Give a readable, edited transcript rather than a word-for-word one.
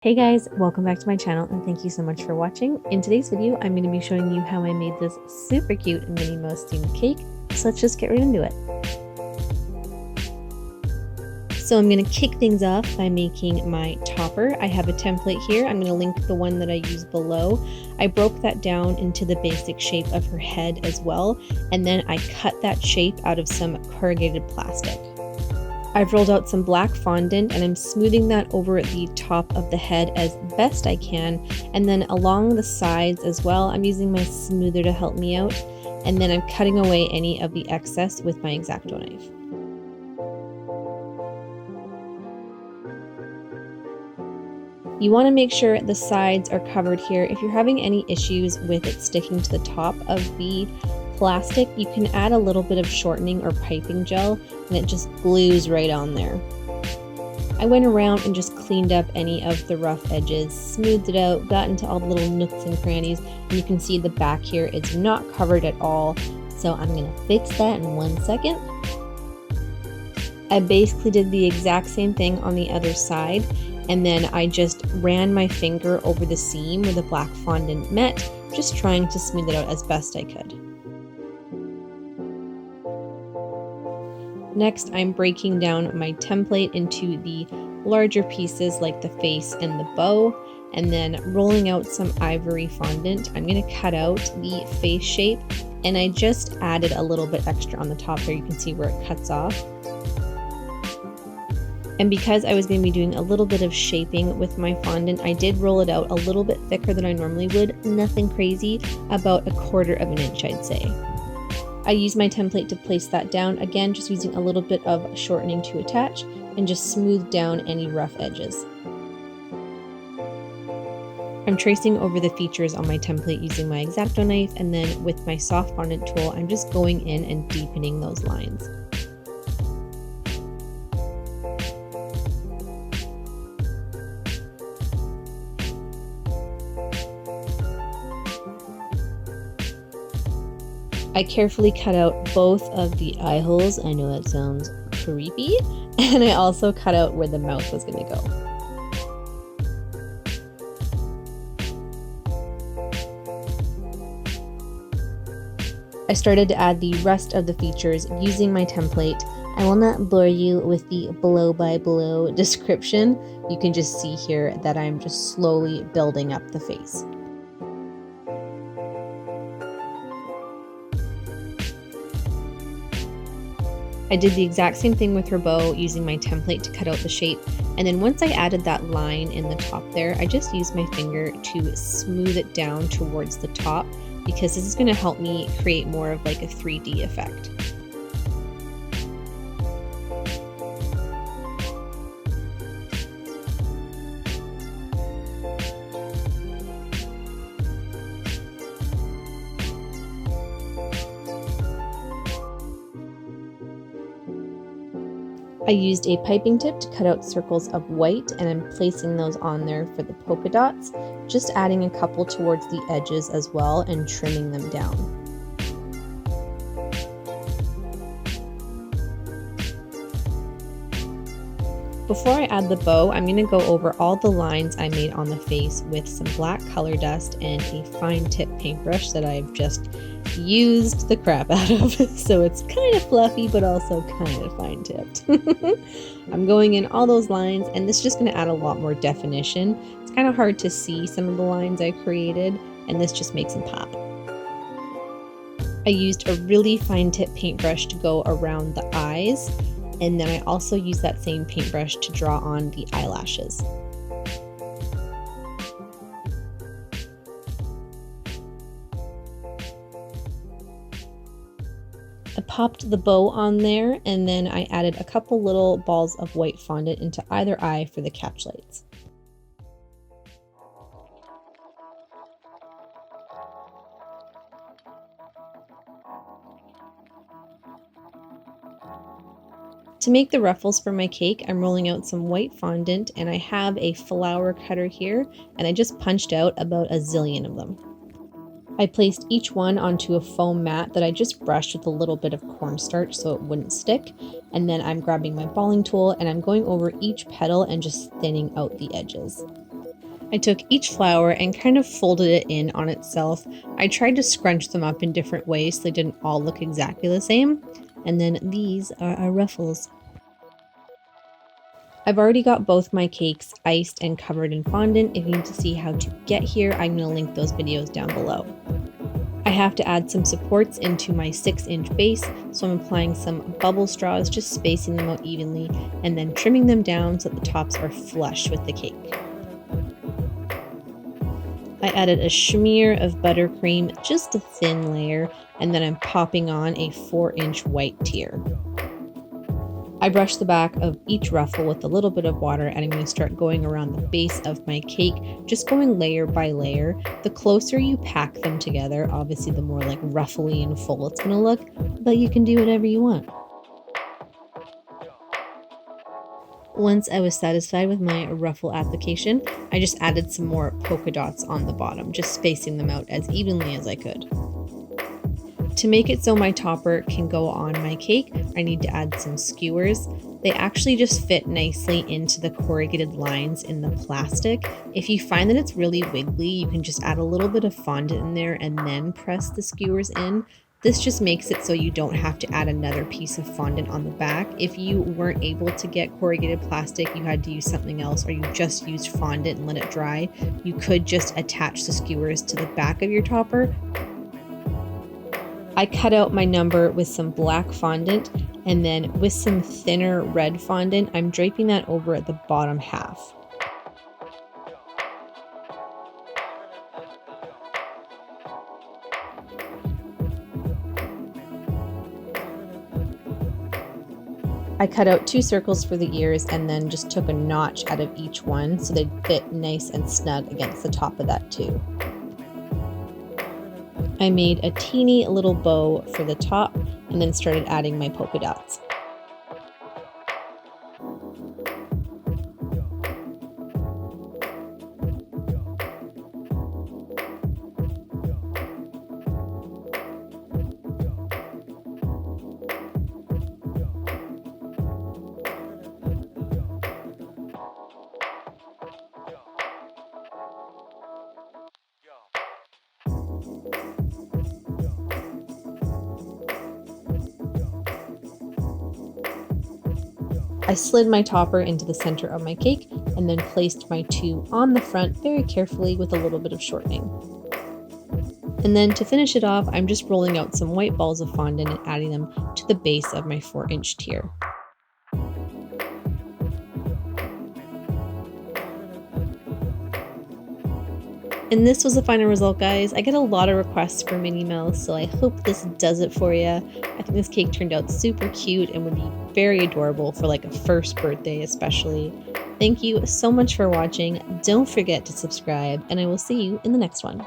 Hey guys, welcome back to my channel and thank you so much for watching. In today's video, I'm going to be showing you how I made this super cute Minnie Mouse themed cake. So let's just get right into it. So I'm going to kick things off by making my topper. I have a template here. I'm going to link the one that I use below. I broke that down into the basic shape of her head as well, and then I cut that shape out of some corrugated plastic. I've rolled out some black fondant and I'm smoothing that over the top of the head as best I can, and then along the sides as well. I'm using my smoother to help me out, and then I'm cutting away any of the excess with my X-Acto knife. You want to make sure the sides are covered here. If you're having any issues with it sticking to the top of the plastic, you can add a little bit of shortening or piping gel and it just glues right on there. I went around and just cleaned up any of the rough edges, smoothed it out, got into all the little nooks and crannies, and you can see the back here is not covered at all, so I'm going to fix that in 1 second. I basically did the exact same thing on the other side, and then I just ran my finger over the seam where the black fondant met, just trying to smooth it out as best I could. Next, I'm breaking down my template into the larger pieces like the face and the bow, and then rolling out some ivory fondant. I'm going to cut out the face shape, and I just added a little bit extra on the top there. You can see where it cuts off. And because I was going to be doing a little bit of shaping with my fondant, I did roll it out a little bit thicker than I normally would. Nothing crazy, about 1/4 of an inch, I'd say. I used my template to place that down, again just using a little bit of shortening to attach, and just smooth down any rough edges. I'm tracing over the features on my template using my X-Acto knife, and then with my soft fondant tool, I'm just going in and deepening those lines. I carefully cut out both of the eye holes. I know that sounds creepy. And I also cut out where the mouth was going to go. I started to add the rest of the features using my template. I will not bore you with the blow by blow description. You can just see here that I'm just slowly building up the face. I did the exact same thing with her bow using my template to cut out the shape, and then once I added that line in the top there, I just used my finger to smooth it down towards the top, because this is going to help me create more of like a 3D effect. I used a piping tip to cut out circles of white, and I'm placing those on there for the polka dots, just adding a couple towards the edges as well and trimming them down. Before I add the bow, I'm going to go over all the lines I made on the face with some black color dust and a fine tip paintbrush that I've just used the crap out of. So it's kind of fluffy but also kind of fine tipped. I'm going in all those lines, and this is just going to add a lot more definition. It's kind of hard to see some of the lines I created, and this just makes them pop. I used a really fine tip paintbrush to go around the eyes, and then I also used that same paintbrush to draw on the eyelashes. I popped the bow on there, and then I added a couple little balls of white fondant into either eye for the catch lights. To make the ruffles for my cake, I'm rolling out some white fondant, and I have a flower cutter here, and I just punched out about a zillion of them. I placed each one onto a foam mat that I just brushed with a little bit of cornstarch so it wouldn't stick, and then I'm grabbing my balling tool and I'm going over each petal and just thinning out the edges. I took each flower and kind of folded it in on itself. I tried to scrunch them up in different ways so they didn't all look exactly the same. And then these are our ruffles. I've already got both my cakes iced and covered in fondant. If you need to see how to get here, I'm going to link those videos down below. I have to add some supports into my 6-inch base, so I'm applying some bubble straws, just spacing them out evenly, and then trimming them down so that the tops are flush with the cake. I added a smear of buttercream, just a thin layer, and then I'm popping on a 4-inch white tier. I brush the back of each ruffle with a little bit of water, and I'm going to start going around the base of my cake, just going layer by layer. The closer you pack them together, obviously the more like ruffly and full it's going to look, but you can do whatever you want. Once I was satisfied with my ruffle application, I just added some more polka dots on the bottom, just spacing them out as evenly as I could. To make it so my topper can go on my cake, I need to add some skewers. They actually just fit nicely into the corrugated lines in the plastic. If you find that it's really wiggly, you can just add a little bit of fondant in there and then press the skewers in. This just makes it so you don't have to add another piece of fondant on the back. If you weren't able to get corrugated plastic, you had to use something else, or you just used fondant and let it dry, you could just attach the skewers to the back of your topper. I cut out my number with some black fondant, and then with some thinner red fondant, I'm draping that over at the bottom half. I cut out 2 circles for the ears and then just took a notch out of each one so they'd fit nice and snug against the top of that too. I made a teeny little bow for the top and then started adding my polka dots. I slid my topper into the center of my cake and then placed my 2 on the front very carefully with a little bit of shortening. And then to finish it off, I'm just rolling out some white balls of fondant and adding them to the base of my 4-inch tier. And this was the final result, guys. I get a lot of requests for Minnie Mouse, so I hope this does it for you. I think this cake turned out super cute and would be very adorable for like a first birthday especially. Thank you so much for watching. Don't forget to subscribe, and I will see you in the next one.